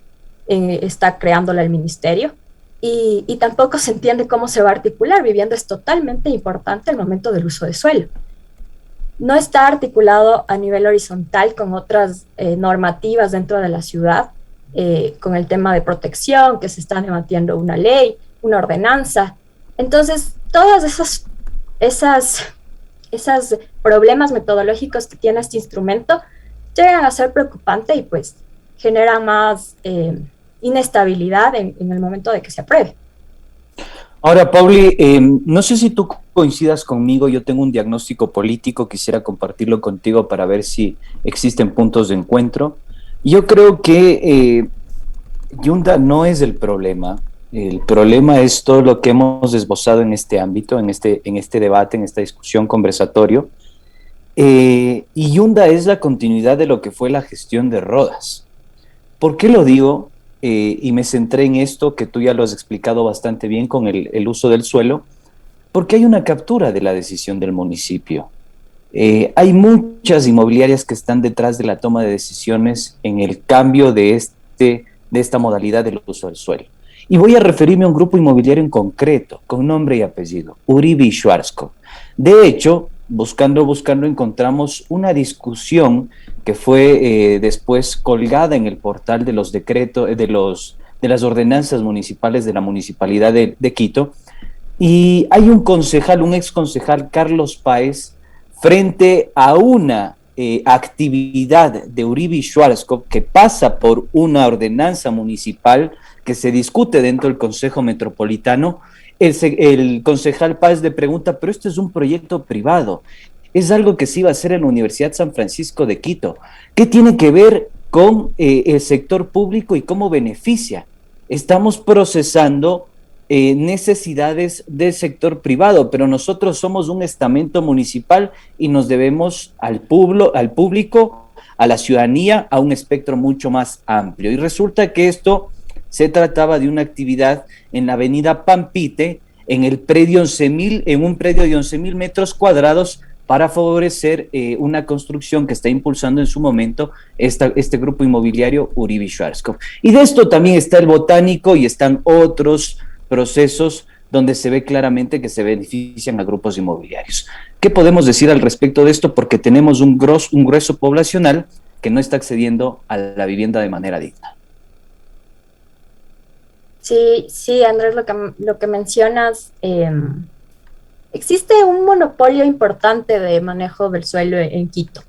está creándola el Ministerio, y tampoco se entiende cómo se va a articular. Vivienda es totalmente importante al momento del uso de suelo. No está articulado a nivel horizontal con otras normativas dentro de la ciudad, con el tema de protección, que se está debatiendo una ley, una ordenanza. Entonces, todas esos problemas metodológicos que tiene este instrumento llegan a ser preocupantes y pues generan más inestabilidad en el momento de que se apruebe. Ahora, Pauli, no sé si tú coincidas conmigo, yo tengo un diagnóstico político, quisiera compartirlo contigo para ver si existen puntos de encuentro. Yo creo que Yunda no es el problema es todo lo que hemos esbozado en este ámbito, en este debate, en esta discusión, conversatorio, y Yunda es la continuidad de lo que fue la gestión de Rodas. ¿Por qué lo digo? Y me centré en esto que tú ya lo has explicado bastante bien con el uso del suelo, porque hay una captura de la decisión del municipio. Hay muchas inmobiliarias que están detrás de la toma de decisiones en el cambio de esta modalidad del uso del suelo. Y voy a referirme a un grupo inmobiliario en concreto, con nombre y apellido, Uribe y Schwarzkopf. De hecho, buscando, encontramos una discusión que fue después colgada en el portal de los decretos, de las ordenanzas municipales de la Municipalidad de Quito, y hay un concejal, un ex concejal, Carlos Páez, frente a una actividad de Uribe y Schwarzkopf que pasa por una ordenanza municipal que se discute dentro del Consejo Metropolitano. El concejal Páez le pregunta, pero esto es un proyecto privado, es algo que se iba a hacer en la Universidad San Francisco de Quito. ¿Qué tiene que ver con el sector público y cómo beneficia? Estamos procesando necesidades del sector privado, pero nosotros somos un estamento municipal y nos debemos al público, a la ciudadanía, a un espectro mucho más amplio. Y resulta que esto se trataba de una actividad en la avenida Pampite, en un predio de 11,000 metros cuadrados, para favorecer una construcción que está impulsando en su momento este grupo inmobiliario Uribe y Schwarzkopf. Y de esto también está el Botánico y están otros procesos donde se ve claramente que se benefician a grupos inmobiliarios. ¿Qué podemos decir al respecto de esto? Porque tenemos un grueso poblacional que no está accediendo a la vivienda de manera digna. Sí, Andrés, lo que mencionas, existe un monopolio importante de manejo del suelo en Quito.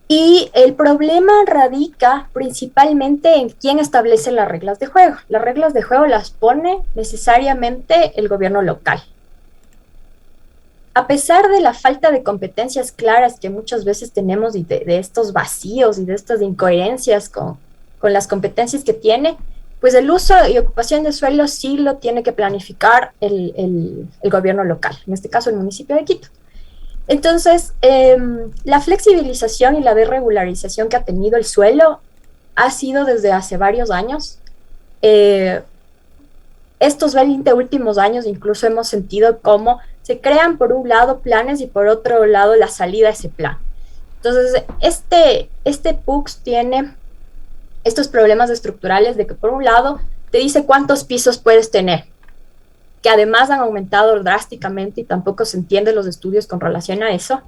Y el problema radica principalmente en quién establece las reglas de juego. Las reglas de juego las pone necesariamente el gobierno local. A pesar de la falta de competencias claras que muchas veces tenemos y de estos vacíos y de estas incoherencias con las competencias que tiene, pues el uso y ocupación de suelo sí lo tiene que planificar el gobierno local, en este caso el municipio de Quito. Entonces, la flexibilización y la desregularización que ha tenido el suelo ha sido desde hace varios años. Estos 20 últimos años incluso hemos sentido cómo se crean por un lado planes y por otro lado la salida a ese plan. Entonces, este PUX tiene estos problemas estructurales de que por un lado te dice cuántos pisos puedes tener, que además han aumentado drásticamente y tampoco se entienden los estudios con relación a eso.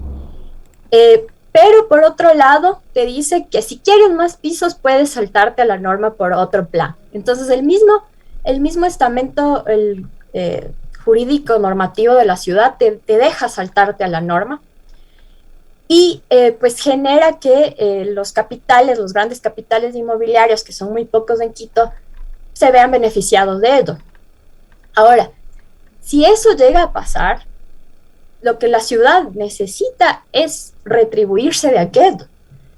Pero por otro lado te dice que si quieres más pisos puedes saltarte a la norma por otro plan. Entonces el mismo estamento jurídico normativo de la ciudad te deja saltarte a la norma y pues genera que los grandes capitales inmobiliarios, que son muy pocos en Quito, se vean beneficiados de ello. Ahora, si eso llega a pasar, lo que la ciudad necesita es retribuirse de aquello.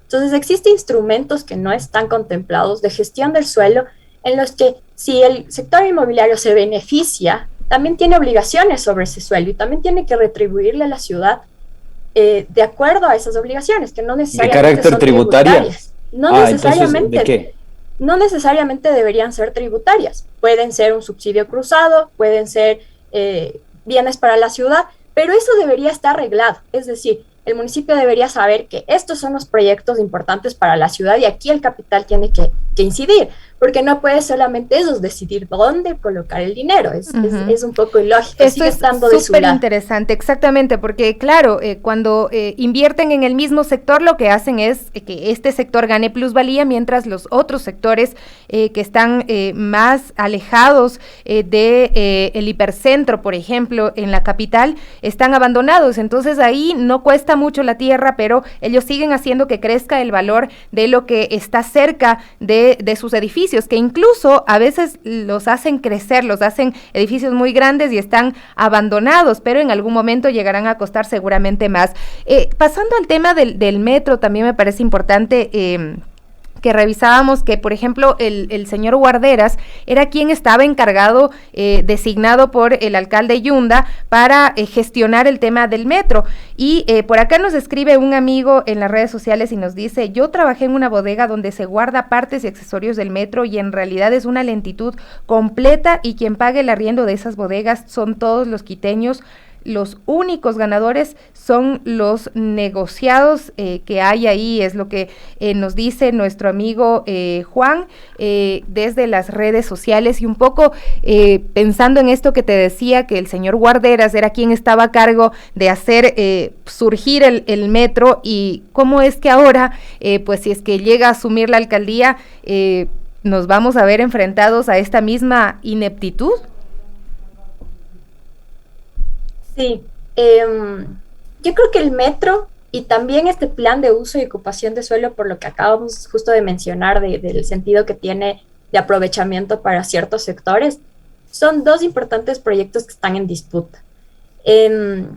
Entonces existen instrumentos que no están contemplados de gestión del suelo en los que si el sector inmobiliario se beneficia, también tiene obligaciones sobre ese suelo y también tiene que retribuirle a la ciudad de acuerdo a esas obligaciones, que no necesariamente ¿de carácter son tributarias? No necesariamente. Entonces, ¿de qué? No necesariamente deberían ser tributarias. Pueden ser un subsidio cruzado, pueden ser bienes para la ciudad, pero eso debería estar arreglado. Es decir, el municipio debería saber que estos son los proyectos importantes para la ciudad y aquí el capital tiene que incidir, porque no puede solamente ellos decidir dónde colocar el dinero. Es un poco ilógico. Esto es súper interesante, exactamente, porque claro, cuando invierten en el mismo sector, lo que hacen es que este sector gane plusvalía, mientras los otros sectores que están más alejados del hipercentro, por ejemplo, en la capital, están abandonados. Entonces ahí no cuesta mucho la tierra, pero ellos siguen haciendo que crezca el valor de lo que está cerca de sus edificios, que incluso a veces los hacen crecer, los hacen edificios muy grandes y están abandonados, pero en algún momento llegarán a costar seguramente más. Pasando al tema del metro, también me parece importante que revisábamos que, por ejemplo, el señor Guarderas era quien estaba encargado, designado por el alcalde Yunda para gestionar el tema del metro. Y por acá nos escribe un amigo en las redes sociales y nos dice: yo trabajé en una bodega donde se guarda partes y accesorios del metro y en realidad es una lentitud completa, y quien pague el arriendo de esas bodegas son todos los quiteños. Los únicos ganadores son los negociados que hay ahí, es lo que nos dice nuestro amigo Juan desde las redes sociales. Y un poco pensando en esto que te decía, que el señor Guarderas era quien estaba a cargo de hacer surgir el metro, y cómo es que ahora, pues si es que llega a asumir la alcaldía, nos vamos a ver enfrentados a esta misma ineptitud. Sí, yo creo que el metro y también este plan de uso y ocupación de suelo, por lo que acabamos justo de mencionar, del sentido que tiene de aprovechamiento para ciertos sectores, son dos importantes proyectos que están en disputa. El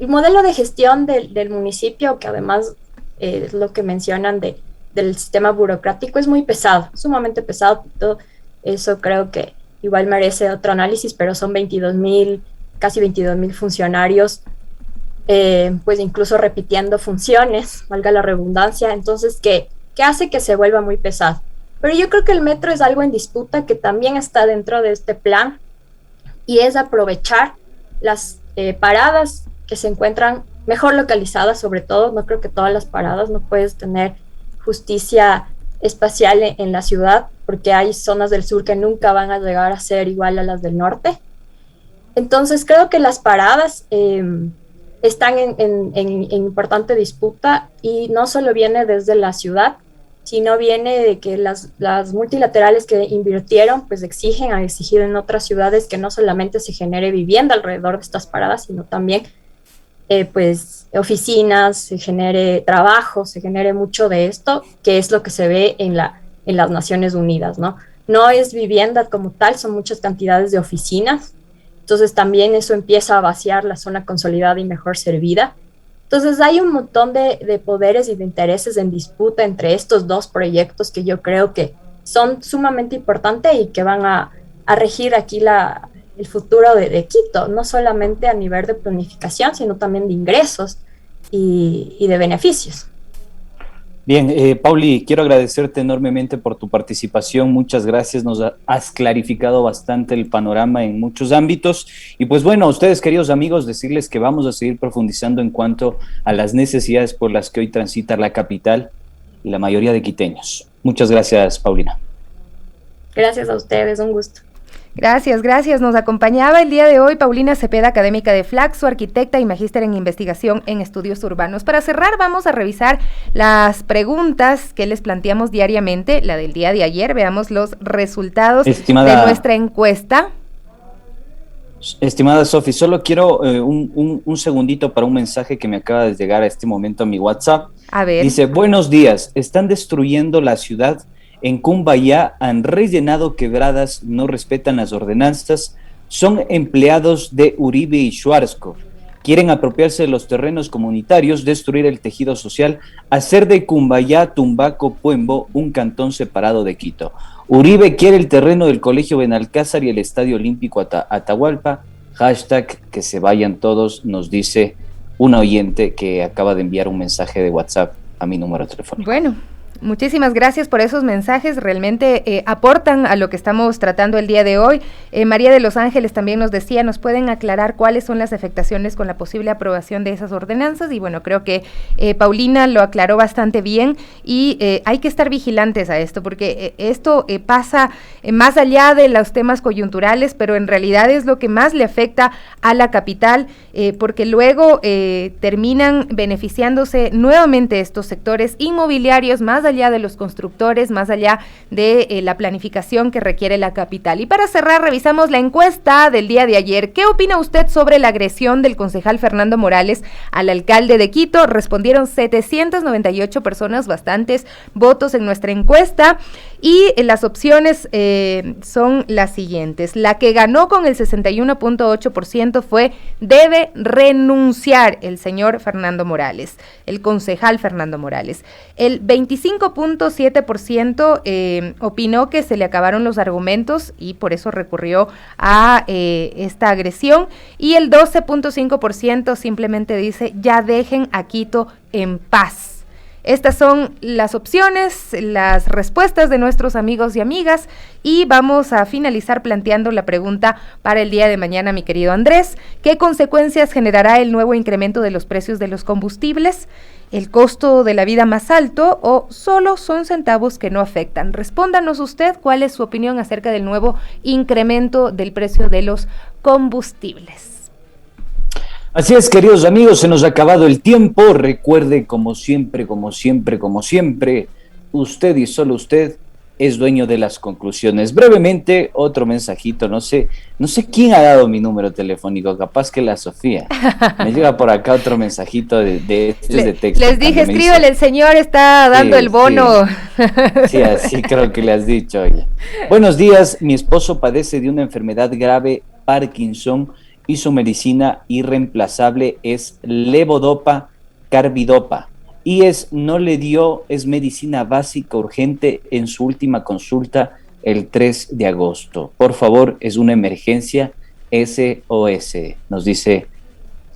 modelo de gestión del municipio, que además es lo que mencionan del sistema burocrático, es muy pesado, sumamente pesado. Todo eso creo que igual merece otro análisis, pero son casi 22,000 funcionarios, pues incluso repitiendo funciones, valga la redundancia, entonces que hace que se vuelva muy pesado. Pero yo creo que el metro es algo en disputa que también está dentro de este plan, y es aprovechar las paradas que se encuentran mejor localizadas, sobre todo. No creo que todas las paradas, no puedes tener justicia espacial en la ciudad, porque hay zonas del sur que nunca van a llegar a ser igual a las del norte. Entonces creo que las paradas están en importante disputa, y no solo viene desde la ciudad, sino viene de que las multilaterales que invirtieron pues exigen, han exigido en otras ciudades que no solamente se genere vivienda alrededor de estas paradas, sino también pues oficinas, se genere trabajo, se genere mucho de esto, que es lo que se ve en las Naciones Unidas, ¿no? No es vivienda como tal, son muchas cantidades de oficinas. Entonces también eso empieza a vaciar la zona consolidada y mejor servida. Entonces hay un montón de poderes y de intereses en disputa entre estos dos proyectos que yo creo que son sumamente importantes y que van a regir aquí el futuro de Quito, no solamente a nivel de planificación, sino también de ingresos y de beneficios. Bien, Pauli, quiero agradecerte enormemente por tu participación, muchas gracias, nos has clarificado bastante el panorama en muchos ámbitos, y pues bueno, a ustedes, queridos amigos, decirles que vamos a seguir profundizando en cuanto a las necesidades por las que hoy transita la capital y la mayoría de quiteños. Muchas gracias, Paulina. Gracias a ustedes, un gusto. Gracias. Nos acompañaba el día de hoy Paulina Cepeda, académica de Flaxo, arquitecta y magíster en investigación en estudios urbanos. Para cerrar, vamos a revisar las preguntas que les planteamos diariamente, la del día de ayer. Veamos los resultados de nuestra encuesta. Estimada Sofi, solo quiero un segundito para un mensaje que me acaba de llegar a este momento a mi WhatsApp. A ver. Dice: buenos días, están destruyendo la ciudad. En Cumbayá han rellenado quebradas, no respetan las ordenanzas, son empleados de Uribe y Schwarzkopf. Quieren apropiarse de los terrenos comunitarios, destruir el tejido social, hacer de Cumbayá, Tumbaco, Puembo un cantón separado de Quito. Uribe quiere el terreno del Colegio Benalcázar y el Estadio Olímpico Atahualpa. Hashtag que se vayan todos, nos dice una oyente que acaba de enviar un mensaje de WhatsApp a mi número telefónico. Bueno, muchísimas gracias por esos mensajes, realmente aportan a lo que estamos tratando el día de hoy. María de Los Ángeles también nos decía, ¿nos pueden aclarar cuáles son las afectaciones con la posible aprobación de esas ordenanzas? Y bueno, creo que Paulina lo aclaró bastante bien, y hay que estar vigilantes a esto, porque esto pasa más allá de los temas coyunturales, pero en realidad es lo que más le afecta a la capital, porque luego terminan beneficiándose nuevamente estos sectores inmobiliarios, más allá de los constructores, más allá de la planificación que requiere la capital. Y para cerrar, revisamos la encuesta del día de ayer. ¿Qué opina usted sobre la agresión del concejal Fernando Morales al alcalde de Quito? Respondieron 798 personas, bastantes votos en nuestra encuesta, y las opciones son las siguientes. La que ganó con el 61.8% fue: debe renunciar el señor Fernando Morales, el concejal Fernando Morales. El 25% 25.7% opinó que se le acabaron los argumentos y por eso recurrió a esta agresión, y el 12.5% simplemente dice ya dejen a Quito en paz. Estas son las opciones, las respuestas de nuestros amigos y amigas, y vamos a finalizar planteando la pregunta para el día de mañana, mi querido Andrés. ¿Qué consecuencias generará el nuevo incremento de los precios de los combustibles? ¿El costo de la vida más alto o solo son centavos que no afectan? Respóndanos usted cuál es su opinión acerca del nuevo incremento del precio de los combustibles. Así es, queridos amigos, se nos ha acabado el tiempo. Recuerde, como siempre, usted y solo usted es dueño de las conclusiones. Brevemente, otro mensajito, no sé quién ha dado mi número telefónico, capaz que la Sofía. Me llega por acá otro mensajito de texto. Les dije, escríbele, el señor está dando el bono. Sí, así creo que le has dicho. Oye. Buenos días, mi esposo padece de una enfermedad grave, Parkinson, y su medicina irreemplazable es levodopa carbidopa, y es medicina básica urgente en su última consulta el 3 de agosto. Por favor, es una emergencia, SOS, nos dice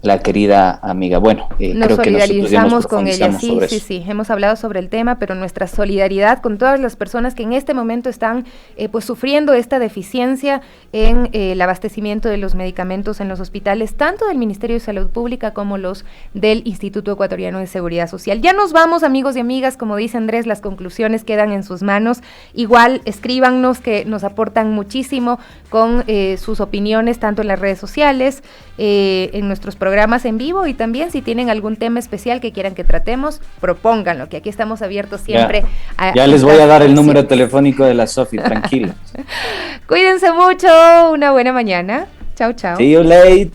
la querida amiga. Bueno, nos creo que solidarizamos con ella, sí, hemos hablado sobre el tema, pero nuestra solidaridad con todas las personas que en este momento están pues sufriendo esta deficiencia en el abastecimiento de los medicamentos en los hospitales, tanto del Ministerio de Salud Pública como los del Instituto Ecuatoriano de Seguridad Social. Ya nos vamos, amigos y amigas, como dice Andrés, las conclusiones quedan en sus manos. Igual, escríbanos, que nos aportan muchísimo con sus opiniones, tanto en las redes sociales, en nuestros programas en vivo, y también si tienen algún tema especial que quieran que tratemos, propónganlo, que aquí estamos abiertos siempre. Ya les voy a dar el número telefónico de la Sofi, tranquilo. Cuídense mucho, una buena mañana. Chao, chao. See you late.